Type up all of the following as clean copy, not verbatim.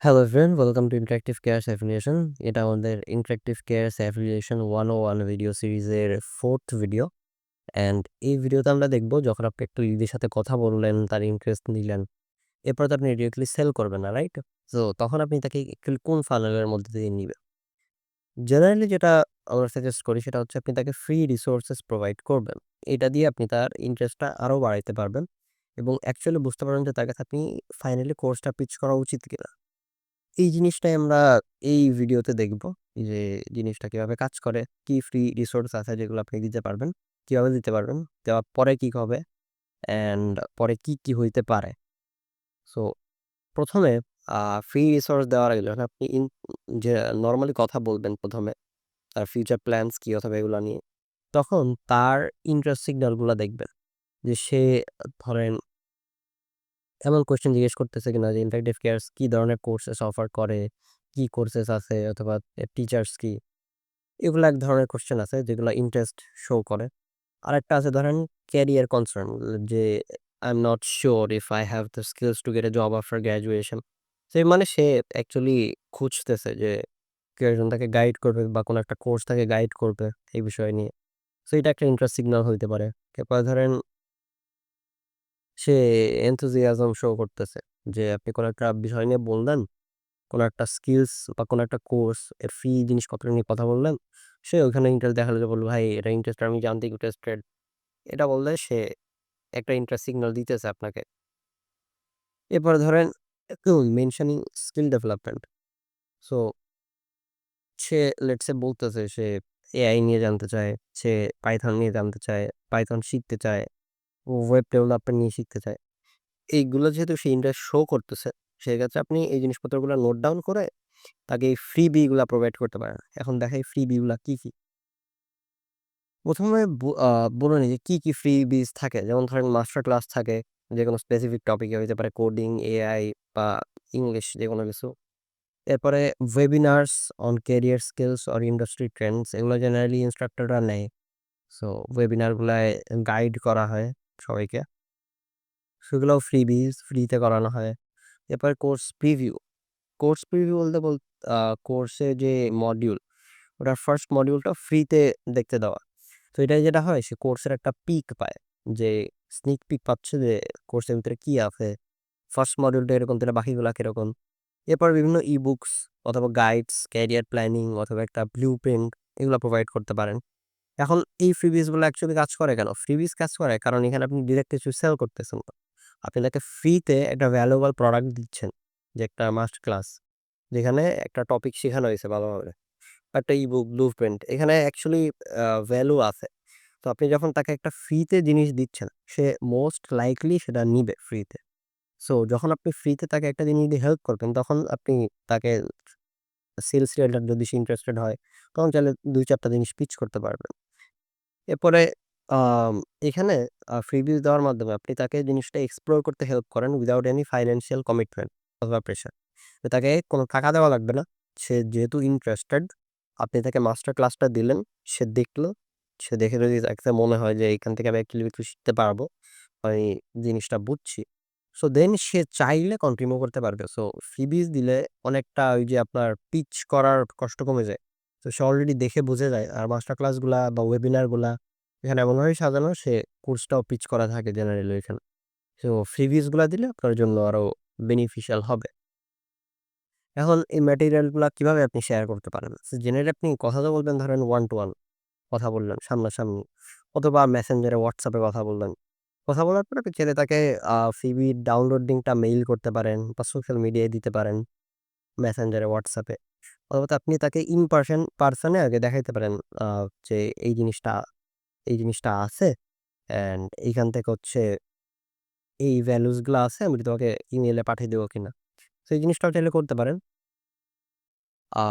Hello everyone, welcome to interactive cares affiliation. এটা আমাদের interactive cares affiliation 101 video সিরিজের 4th video. And এই ভিডিওতে আমরা দেখব, যখন আপনি একটু লিডের সাথে কথা বললেন, তার ইন্টারেস্ট নিলেন, এরপর তো আপনি ডিরেক্টলি সেল করবেন না, রাইট? তো তখন আপনি তাকে অ্যাকচুয়ালি কোন ফানেলের মধ্যে দিয়ে নিবেন? জেনারেলি যেটা আমরা সাজেস্ট করি সেটা হচ্ছে আপনি তাকে ফ্রি রিসোর্সেস প্রোভাইড করবেন। এটা দিয়ে আপনি তার ইন্টারেস্টটা আরও বাড়াইতে পারবেন এবং অ্যাকচুয়ালি বুঝতে পারবেন যে তার কাছে আপনি ফাইনালি কোর্সটা পিচ করা উচিত কিনা। এই জিনিসটাই আমরা এই ভিডিওতে দেখব যে জিনিসটা কিভাবে কাজ করে, কি ফ্রি রিসোর্স আছে যেগুলো আপনি দিতে পারবেন, কিভাবে দিতে পারবেন, দেওয়ার পরে কি হবে, অ্যান্ড পরে কি কি হইতে পারে। সো প্রথমে ফ্রি রিসোর্স দেওয়ার আগে যখন আপনি যে নর্মালি কথা বলবেন, প্রথমে তার ফিউচার প্ল্যানস কি অথবা এগুলো নিয়ে, তখন তার ইন্টারেস্ট সিগন্যালগুলো দেখবেন যে সে ধরেন এমন কোয়েশ্চেন জিজ্ঞেস করতেছে কিনা যে ইন্টারেক্টিভ কেয়ারস কি ধরনের কোর্সেস অফার করে, কি কোর্সেস আছে, অথবা টিচার্স কি। এগুলো এক ধরনের কোশ্চেন আছে যেগুলো ইন্টারেস্ট শো করে। আরেকটা আছে ধরেন ক্যারিয়ার কনসার্ন, যে I am not sure if I have the skills to get a job after graduation. সে মানে সে অ্যাকচুয়ালি খুঁজতেছে যে কেউ একজন তাকে গাইড করবে বা কোনো একটা কোর্স তাকে গাইড করবে এই বিষয় নিয়ে। সো এটা একটা ইন্টারেস্ট সিগন্যাল হইতে পারে। তারপর ধরেন সে এনথুজিয়াজম শো করতেছে যে আপনি কোনো একটা বিষয় নিয়ে বললেন, কোনো একটা স্কিলস বা কোনো একটা কোর্স এর ফ্রি জিনিসপত্র নিয়ে কথা বললেন, সে ওখানে ইন্টারেস্ট দেখালো যে বলল, ভাই এটা ইন্টারেস্ট, আমি জানতে ইন্টারেস্টেড। এটা বললে সে একটা ইন্টারেস্ট সিগন্যাল দিতেছে আপনাকে। এরপরে ধরেন মেনশনিং স্কিল ডেভেলপমেন্ট। সো সে লেটসে বলতেছে সে এআই নিয়ে জানতে চায়, সে পাইথন নিয়ে জানতে চায়, পাইথন শিখতে চায়, ওয়েব ডেভেলপমেন্ট নিয়ে শিখতে চায়। এইগুলো যেহেতু সে ইন্টারেস্ট শো করতেছে, সেক্ষেত্রে আপনি এই জিনিসপত্রগুলো নোট ডাউন করে তাকে এই ফ্রি বি গুলা প্রোভাইড করতে পারেন। এখন দেখাই ফ্রি বি গুলা কি কি। প্রথমে বলে নিই যে কি কি ফ্রি বিজ থাকে। যেমন ধরেন মাস্টার ক্লাস থাকে, যে কোনো স্পেসিফিক টপিকে, হইতে পারে কোডিং, এআই বা ইংলিশ, যে কোনো কিছু। এরপরে webinars on career skills or industry trends, এগুলো জেনারেলি ইনস্ট্রাক্টররা নেয়। সো ওয়েবিনারগুলায় গাইড করা হয় সবাইকে, সেগুলোও ফ্রি বিজ, ফ্রিতে করানো হয়। এরপরে কোর্স প্রিভিউ। কোর্স প্রিভিউ বলতে কোর্সে যে মডিউল, ওটার ফার্স্ট মডিউলটা ফ্রিতে দেখতে দেওয়া। তো এটাই যেটা হয়, সে কোর্সের একটা পিক পায়, যে স্নিক পিক পাচ্ছে যে কোর্সের ভিতরে কি আছে, ফার্স্ট মডিউলটা এরকম, তাহলে বাকিগুলা কিরকম। এরপর বিভিন্ন ই বুকস অথবা গাইডস, ক্যারিয়ার প্ল্যানিং অথবা একটা ব্লু প্রিন্ট, এগুলো প্রোভাইড করতে পারেন। এখন এই ফ্রিবিজগুলো অ্যাকচুয়ালি কাজ করে কেন? ফ্রিবিজ কাজ করে কারণ এখানে আপনি ডিরেক্ট কিছু সেল করতেছেন না। আপনি তাকে ফ্রিতে একটা ভ্যালুয়েবল প্রোডাক্ট দিচ্ছেন, যে একটা মাস্ট ক্লাস, যেখানে একটা টপিক শেখানো হয়েছে ভালোভাবে, একটা ইবুক, ব্লু প্রিন্ট, এখানে অ্যাকচুয়ালি ভ্যালু আছে। তো আপনি যখন তাকে একটা ফ্রিতে জিনিস দিচ্ছেন, সে মোস্ট লাইকলি সেটা নিবে ফ্রিতে। সো যখন আপনি ফ্রিতে তাকে একটা জিনিস দিয়ে হেল্প করবেন, তখন আপনি তাকে সেলস রিলেটেড যদি সে ইন্টারেস্টেড হয়, তখন চাইলে ২-৪ টা জিনিস পিচ করতে পারবেন। এরপরে আম এখানে ফ্রিবিজ দেওয়ার মাধ্যমে আপনি তাকে জিনিসটা এক্সপ্লোর করতে হেল্প করেন উইথআউট এনি ফাইন্যান্সিয়াল কমিটমেন্ট অথবা প্রেশার। তো তাকে কোনো টাকা দেওয়া লাগবে না। সে যেহেতু ইন্টারেস্টেড, আপনি তাকে মাস্টার ক্লাসটা দিলেন, সে দেখলো। সে দেখে যদি তাকে মনে হয় যে এখান থেকে আমি অ্যাকচুয়ালি কিছু শিখতে পারবো, আমি জিনিসটা বুঝছি। সো দেন সে চাইলে কন্টিনিউ করতে পারবে। সো ফ্রিবিজ দিলে অনেকটা ওই যে আপনার পিচ করার কষ্ট কমে যায়। তো সে অলরেডি দেখে বুঝে যায়। আর মাস্টার ক্লাসগুলা বা ওয়েবিনারগুলা এখানে এমনভাবেই সাজানো, সে কোর্সটাও পিচ করা থাকে জেনারেলি এখানে। সো ফ্রিবিজগুলা দিলে আপনার জন্য আরো বেনিফিশিয়াল হবে। এখন এই ম্যাটেরিয়ালগুলা কিভাবে আপনি শেয়ার করতে পারেন? জেনারেলি আপনি কথা তো বলবেন, ধরেন ওয়ান টু ওয়ান কথা বললেন সামনাসামনি, অথবা মেসেঞ্জারে, হোয়াটসঅ্যাপে কথা বললেন। কথা বলার পরে আপনি চাইলে তাকে সিভির ডাউনলোড লিঙ্কটা মেইল করতে পারেন বা সোশ্যাল মিডিয়ায় দিতে পারেন, মেসেঞ্জারে, হোয়াটসঅ্যাপে। অথবা আপনি তাকে ইন পার্সনে আগে দেখাইতে পারেন, আ যে এই জিনিসটা আছে, অ্যান্ড এইখান থেকে হচ্ছে এই ভ্যালুস গুলা আছে, আমি কি তোমাকে ইমেইলে পাঠিয়ে দেবো কিনা। তো এই জিনিসটাও চাইলে করতে পারেন। আ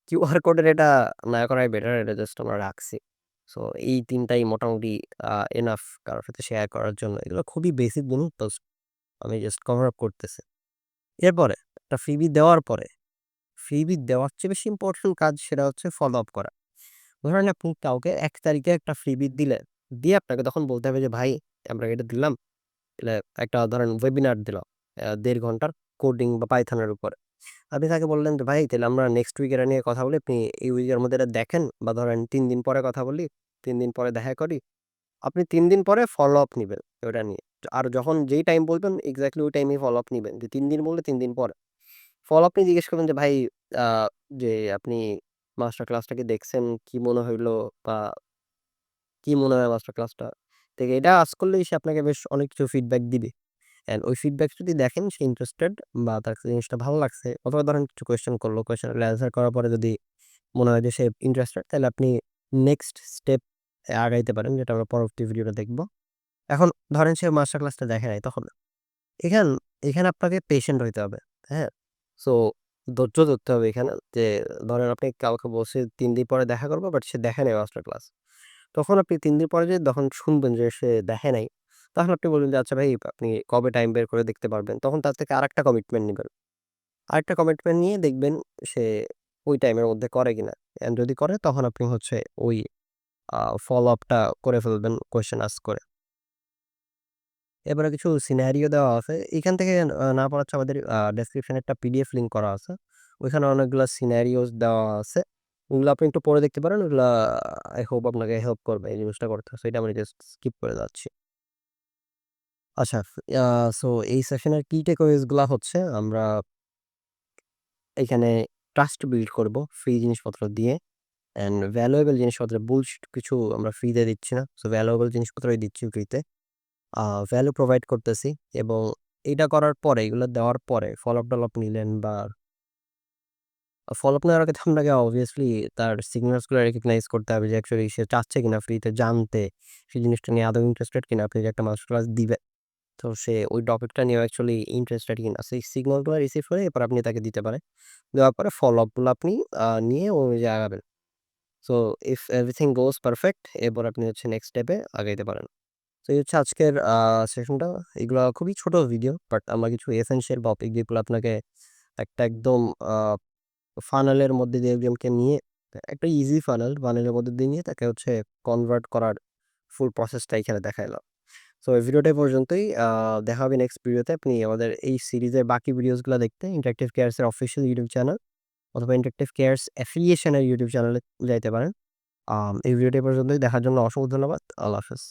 কিউআর কোডের এটা না করাই বেটার। এটা জাস্ট আমরা রাখছি। সো এই ৩ টাই মোটামুটি এনাফ কারো সাথে শেয়ার করার জন্য। এগুলো খুবই বেসিক জিনিস, তো আমি জাস্ট কভার আপ করতেছি। এরপরে একটা ফ্রিবি দেওয়ার পরে, ফ্রিবি দেওয়ার চেয়ে বেশি ইম্পোর্টেন্ট কাজ সেটা হচ্ছে ফলো আপ করা। ধরেন আপনি কাউকে ১ তারিখে একটা ফ্রিবি দিলেন, দিয়ে আপনাকে তখন বলতে হবে যে, "ভাই, আমরা এটা দিলাম।" একটা ধরেন ওয়েবিনার দিলাম ১.৫ ঘন্টার কোডিং বা পাইথনের উপরে। আপনি তাকে বললেন যে, "ভাই তাহলে আমরা নেক্সট উইক এটা নিয়ে কথা বলি। আপনি এই উইকের মধ্যে এটা দেখেন বা ধরেন ৩ দিন পরে কথা বলি, ৩ দিন পরে দেখা করি।" আপনি ৩ দিন পরে ফলো আপ নিবেন ওটা নিয়ে। আর যখন যেই টাইম বলবেন এক্সাক্টলি ওই টাইমেই ফলো আপ নিবেন। যে ৩ দিন বললে ৩ দিন পরে। ফলো আপ নিয়ে জিজ্ঞেস করবেন যে, "ভাই আ যে আপনি মাস্টার ক্লাসটা কি দেখছেন? কি মনে হইলো? বা কি মনে হয় মাস্টার ক্লাসটা থেকে?" এটা আস্ক করলেই সে আপনাকে বেশ অনেক কিছু ফিডব্যাক দিবে। অ্যান্ড ওই ফিডব্যাক যদি দেখেন সে ইন্টারেস্টেড বা তার কাছে জিনিসটা ভালো লাগছে অথবা ধরেন কিছু কোয়েশ্চেন করলো, কোয়েশ্চেনের অ্যান্সার করার পরে যদি মনে হয় যে সে ইন্টারেস্টেড তাহলে আপনি নেক্সট স্টেপ আগাইতে পারেন যেটা আমরা পরবর্তী ভিডিওতে দেখব। এখন ধরেন সে মাস্টার ক্লাসটা দেখে নাই তখন এখান এখানে আপনাকে পেশেন্ট হইতে হবে। হ্যাঁ? সো ধৈর্য ধরতে হবে এখানে যে ধরেন আপনি কাউকে বলছে ৩ দিন পরে দেখা করব বাট সে দেখে নাই মাস্টার ক্লাস। তখন আপনি ৩ দিন পরে যে যখন শুনবেন যে সে দেখে নাই, তখন আপনি বলবেন যে, "আচ্ছা ভাই আপনি কবে টাইম বের করে দেখতে পারবেন?" তখন তার থেকে আরেকটা কমিটমেন্ট নিবেন। আরেকটা কমিটমেন্ট নিয়ে দেখবেন সে ওই টাইমের মধ্যে করে কিনা। অ্যান্ড যদি করে তখন আপনি হচ্ছে ওই ফলো আপটা করে ফেলবেন কোয়েশ্চেন আস্ক করে। এবারে কিছু সিনারিও দেওয়া আছে। এখান থেকে না পারা হচ্ছে আমাদের ডেসক্রিপশনে একটা পিডিএফ লিঙ্ক করা আছে। ওইখানে অনেকগুলা সিনারিওস দেওয়া আছে। ওগুলো আপনি একটু পড়ে দেখতে পারেন। ওগুলা আই হোপ আপনাকে হেল্প করবে এই জিনিসটা করতে। সো এটা আমি জাস্ট স্কিপ করে যাচ্ছি। আচ্ছা আ সো এই সেশনের কি টেকঅ্যাওয়েজ গুলা হচ্ছে আমরা এখানে ট্রাস্ট বিল্ড করব ফ্রি জিনিসপত্র দিয়ে। অ্যান্ড ভ্যালুয়েবল জিনিসপত্র বুলশিট কিছু আমরা ফ্রিতে দিচ্ছি না। সো ভ্যালুয়েবল জিনিসপত্রই দিচ্ছি ফ্রিতে। আ ভ্যালু প্রোভাইড করতেছি এবং এইটা করার পরে এগুলো দেওয়ার পরে ফলোআপ-টলোআপ নিলেন বা ফলোআপ নেওয়ার আগে তো আপনাকে অবভিয়াসলি তার সিগন্যালস গুলো রেকগনাইজ করতে হবে যে অ্যাকচুয়ালি সে চাচ্ছে কিনা ফ্রিতে জানতে, সেই জিনিসটা নিয়ে আদৌ ইন্টারেস্টেড কিনা আপনি যে একটা মাস্টার ক্লাস দিবেন। তো সে ওই টপিকটা নিয়ে অ্যাকচুয়ালি ইন্টারেস্টেড কিনা সেই সিগন্যাল গুলো রিসিভ করে এরপর আপনি তাকে দিতে পারেন। দেওয়ার পরে ফলোআপ গুলো আপনি নিয়ে ওই অনুযায়ী আগাবেন। So if everything goes perfect এরপর আপনি হচ্ছে নেক্সট স্টেপে আগাইতে পারেন। তো এই হচ্ছে আজকের সেশনটা। এগুলা খুবই ছোট ভিডিও। বাট আমরা কিছু এসেনশিয়াল টপিক যেগুলো আপনাকে একটা একদম আ ফানেলের মধ্যে দিয়ে একজনকে নিয়ে একটা ইজি ফানেলের মধ্যে দিয়ে নিয়ে তাকে হচ্ছে কনভার্ট করার ফুল প্রসেসটা এখানে দেখাইলাম। সো এই ভিডিওটা এই পর্যন্তই। দেখা হবে নেক্সট ভিডিওতে। আপনি আমাদের এই সিরিজের বাকি ভিডিওসগুলা দেখতে ইন্টারেক্টিভ কেয়ারস এর অফিসিয়াল ইউটিউব চ্যানেল অথবা ইন্টারেক্টিভ কেয়ারস অ্যাফিলিয়েশন এর ইউটিউব চ্যানেলে যাইতে পারেন। এই ভিডিওটা এই পর্যন্তই। দেখার জন্য অসংখ্য ধন্যবাদ। আল্লাহ হাফেজ।